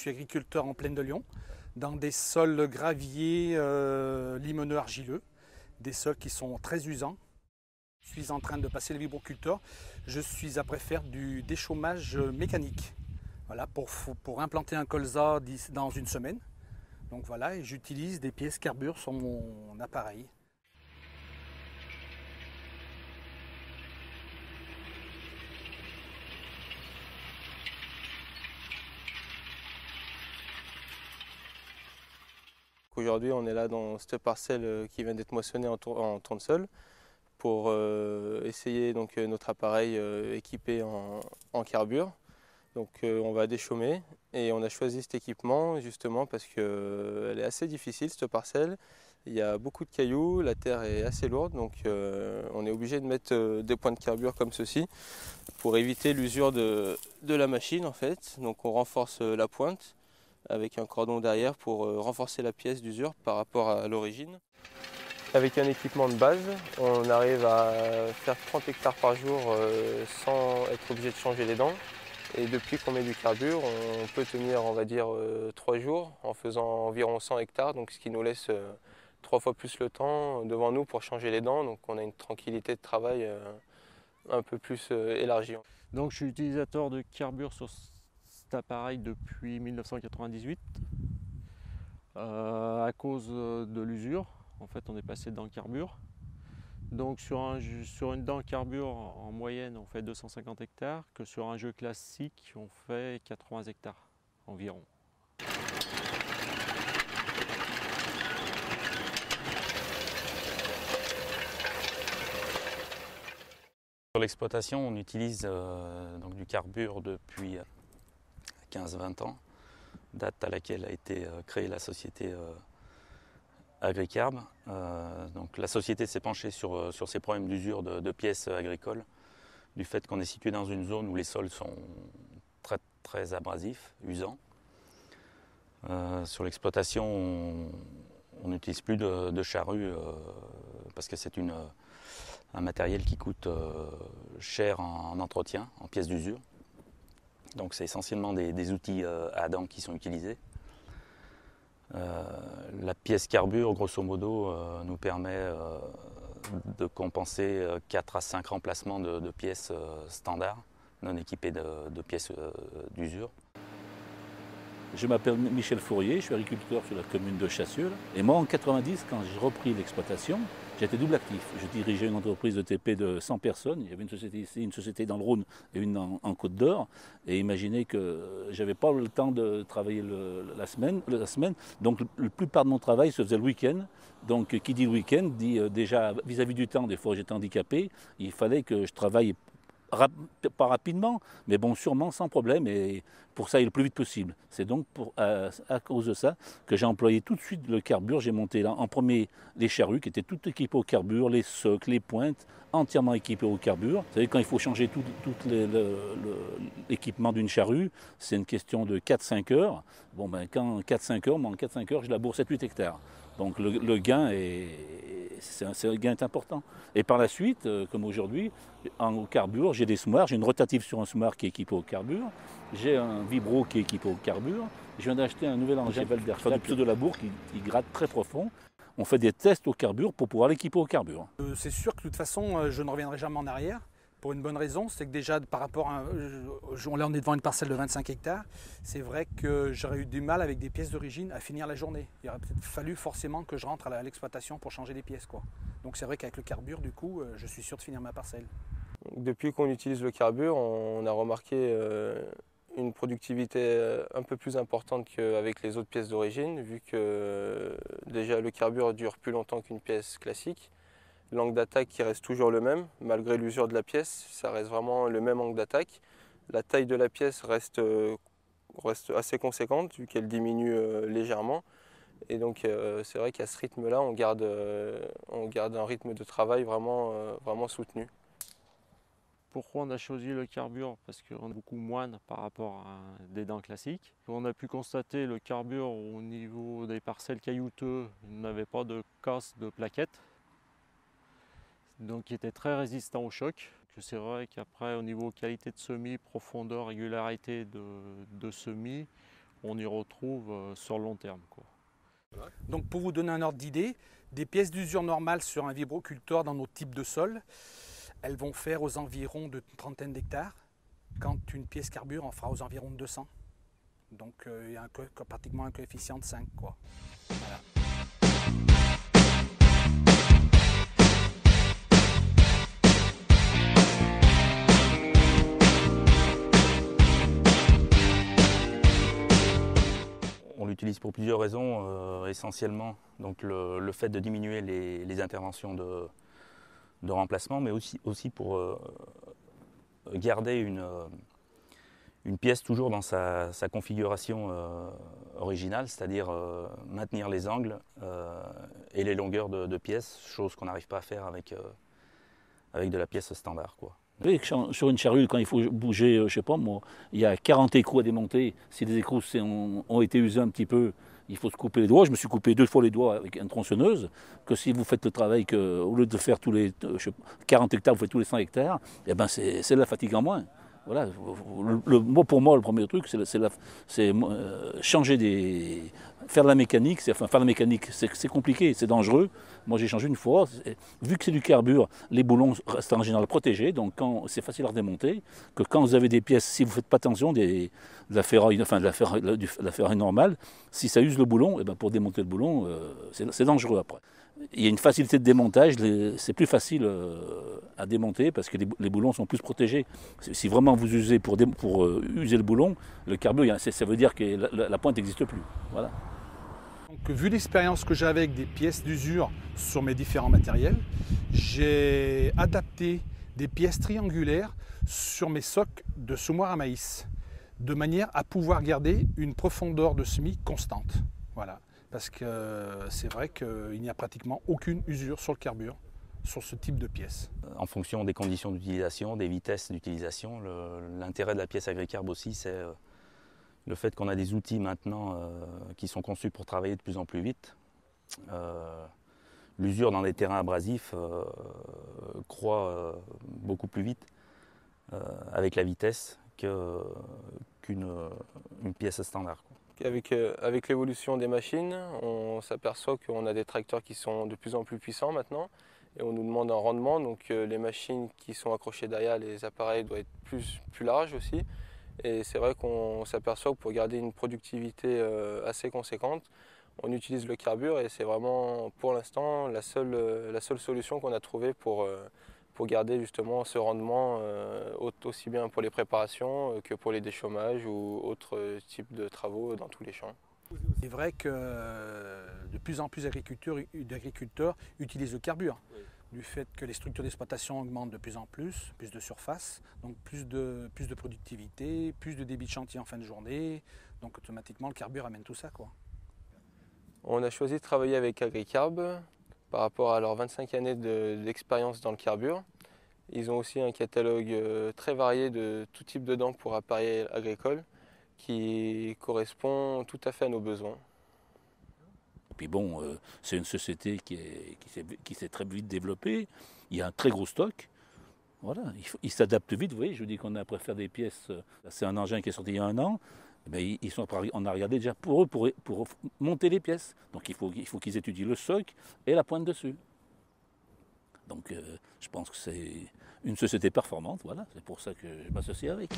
suis agriculteur en plaine de Lyon, dans des sols graviers limoneux argileux, des sols qui sont très usants. Je suis en train de passer le vibroculteur. Je suis après faire du déchômage mécanique. Voilà, pour implanter un colza dans une semaine. Donc voilà, et j'utilise des pièces carbure sur mon appareil. Aujourd'hui, on est là dans cette parcelle qui vient d'être moissonnée en tournesol pour essayer donc, notre appareil équipé en carbure. Donc on va déchaumer et on a choisi cet équipement justement parce qu'elle est assez difficile cette parcelle. Il y a beaucoup de cailloux, la terre est assez lourde, donc on est obligé de mettre des points de carbure comme ceci pour éviter l'usure de la machine en fait. Donc on renforce la pointe avec un cordon derrière pour renforcer la pièce d'usure par rapport à l'origine. Avec un équipement de base, on arrive à faire 30 hectares par jour sans être obligé de changer les dents. Et depuis qu'on met du carbure, on peut tenir, on va dire, 3 jours en faisant environ 100 hectares, donc ce qui nous laisse 3 fois plus le temps devant nous pour changer les dents. Donc on a une tranquillité de travail un peu plus élargie. Donc je suis utilisateur de carbure sur cet appareil depuis 1998 à cause de l'usure. En fait, on est passé dans le carbure. Donc sur une dent carbure, en moyenne, on fait 250 hectares, que sur un jeu classique, on fait 80 hectares environ. Sur l'exploitation, on utilise donc du carbure depuis 15-20 ans, date à laquelle a été créée la société Agricarb. Donc la société s'est penchée sur ces problèmes d'usure de pièces agricoles, du fait qu'on est situé dans une zone où les sols sont très, très abrasifs, usants. Sur l'exploitation, on n'utilise plus de charrue parce que c'est un matériel qui coûte cher en entretien, en pièces d'usure. Donc c'est essentiellement des outils à dents qui sont utilisés. La pièce carbure, grosso modo, nous permet de compenser 4 à 5 remplacements de pièces standards, non équipées de pièces d'usure. Je m'appelle Michel Fourier, je suis agriculteur sur la commune de Chassieux. Et moi, en 90, quand j'ai repris l'exploitation, j'étais double actif. Je dirigeais une entreprise de TP de 100 personnes. Il y avait une société ici, une société dans le Rhône et une en Côte d'Or. Et imaginez que je n'avais pas le temps de travailler la semaine. Donc la plupart de mon travail se faisait le week-end. Donc qui dit le week-end dit déjà vis-à-vis du temps, des fois j'étais handicapé. Il fallait que je travaille pas rapidement, mais bon, sûrement sans problème, et pour ça, il le plus vite possible. C'est donc à cause de ça que j'ai employé tout de suite le carbure. J'ai monté là, en premier les charrues qui étaient toutes équipées au carbure, les socles, les pointes, entièrement équipées au carbure. Vous savez, quand il faut changer tout l'équipement d'une charrue, c'est une question de 4-5 heures. Bon, ben, quand 4-5 heures, moi, en 4-5 heures, je laboure 7-8 hectares. Donc le gain c'est un gain important. Et par la suite, comme aujourd'hui, au carbure, j'ai des semoirs, j'ai une rotative sur un semoir qui est équipé au carbure, j'ai un vibro qui est équipé au carbure, je viens d'acheter un nouvel engin Valderschlag, du pseudo-labour qui gratte très profond. On fait des tests au carbure pour pouvoir l'équiper au carbure. C'est sûr que de toute façon, je ne reviendrai jamais en arrière. Pour une bonne raison, c'est que déjà par rapport à... Là on est devant une parcelle de 25 hectares, c'est vrai que j'aurais eu du mal avec des pièces d'origine à finir la journée. Il aurait peut-être fallu forcément que je rentre à l'exploitation pour changer les pièces, quoi. Donc c'est vrai qu'avec le carbure, du coup, je suis sûr de finir ma parcelle. Depuis qu'on utilise le carbure, on a remarqué une productivité un peu plus importante qu'avec les autres pièces d'origine, vu que déjà le carbure dure plus longtemps qu'une pièce classique. L'angle d'attaque qui reste toujours le même, malgré l'usure de la pièce, ça reste vraiment le même angle d'attaque. La taille de la pièce reste assez conséquente, vu qu'elle diminue légèrement. Et donc c'est vrai qu'à ce rythme-là, on garde un rythme de travail vraiment soutenu. Pourquoi on a choisi le carbure? Parce qu'on est beaucoup moine par rapport à des dents classiques. On a pu constater le carbure au niveau des parcelles caillouteuses, il n'avait pas de casse de plaquettes. Donc il était très résistant au choc. C'est vrai qu'après au niveau qualité de semis, profondeur, régularité de semis, on y retrouve sur le long terme, quoi. Donc pour vous donner un ordre d'idée, des pièces d'usure normales sur un vibroculteur dans notre type de sol, elles vont faire aux environs de trentaine d'hectares, quand une pièce carbure en fera aux environs de 200. Donc il y a pratiquement un coefficient de 5, quoi. Voilà. On l'utilise pour plusieurs raisons, essentiellement donc le fait de diminuer les interventions de remplacement, mais aussi pour garder une pièce toujours dans sa configuration originale, c'est-à-dire maintenir les angles et les longueurs de pièces, chose qu'on n'arrive pas à faire avec de la pièce standard, quoi. Vous savez que sur une charrue, quand il faut bouger, je ne sais pas moi, il y a 40 écrous à démonter. Si les écrous ont été usés un petit peu, il faut se couper les doigts. Je me suis coupé 2 fois les doigts avec une tronçonneuse. Que si vous faites le travail, au lieu de faire tous les 40 hectares, vous faites tous les 100 hectares, eh ben c'est de la fatigue en moins. Voilà. Pour moi, le premier truc, c'est changer faire de la mécanique. Faire de la mécanique, c'est compliqué, c'est dangereux. Moi, j'ai changé une fois. Vu que c'est du carbure, les boulons restent en général protégés, donc c'est facile à redémonter. Que quand vous avez des pièces, si vous ne faites pas attention, de la ferraille normale, si ça use le boulon, eh ben pour démonter le boulon, c'est dangereux après. Il y a une facilité de démontage, c'est plus facile à démonter parce que les boulons sont plus protégés. Si vraiment vous usez pour user le boulon, le carbure, ça veut dire que la pointe n'existe plus. Voilà. Donc, vu l'expérience que j'avais avec des pièces d'usure sur mes différents matériels, j'ai adapté des pièces triangulaires sur mes socs de semoir à maïs, de manière à pouvoir garder une profondeur de semis constante. Voilà. Parce que c'est vrai qu'il n'y a pratiquement aucune usure sur le carbure, sur ce type de pièce. En fonction des conditions d'utilisation, des vitesses d'utilisation, l'intérêt de la pièce AgriCarb aussi, c'est le fait qu'on a des outils maintenant qui sont conçus pour travailler de plus en plus vite. L'usure dans des terrains abrasifs croît beaucoup plus vite avec la vitesse qu'une pièce standard, quoi. Avec l'évolution des machines, on s'aperçoit qu'on a des tracteurs qui sont de plus en plus puissants maintenant et on nous demande un rendement, donc les machines qui sont accrochées derrière les appareils doivent être plus larges aussi. Et c'est vrai qu'on s'aperçoit que pour garder une productivité assez conséquente, on utilise le carbure et c'est vraiment pour l'instant la seule solution qu'on a trouvée pour garder justement ce rendement aussi bien pour les préparations que pour les déchaumages ou autres types de travaux dans tous les champs. C'est vrai que de plus en plus d'agriculteurs utilisent le carbure, oui, du fait que les structures d'exploitation augmentent de plus en plus de surface, donc plus de productivité, plus de débit de chantier en fin de journée, donc automatiquement le carbure amène tout ça, quoi. On a choisi de travailler avec AgriCarb par rapport à leurs 25 années d'expérience dans le carbure. Ils ont aussi un catalogue très varié de tout type de dents pour appareils agricoles qui correspond tout à fait à nos besoins. Et puis bon, c'est une société qui s'est très vite développée. Il y a un très gros stock. Voilà, ils s'adaptent vite. Vous voyez, je vous dis qu'on a préféré des pièces. C'est un engin qui est sorti il y a 1 an. Mais on a regardé déjà pour eux pour monter les pièces. Donc il faut qu'ils étudient le soc et la pointe dessus. Donc je pense que c'est une société performante. Voilà, c'est pour ça que je m'associe avec.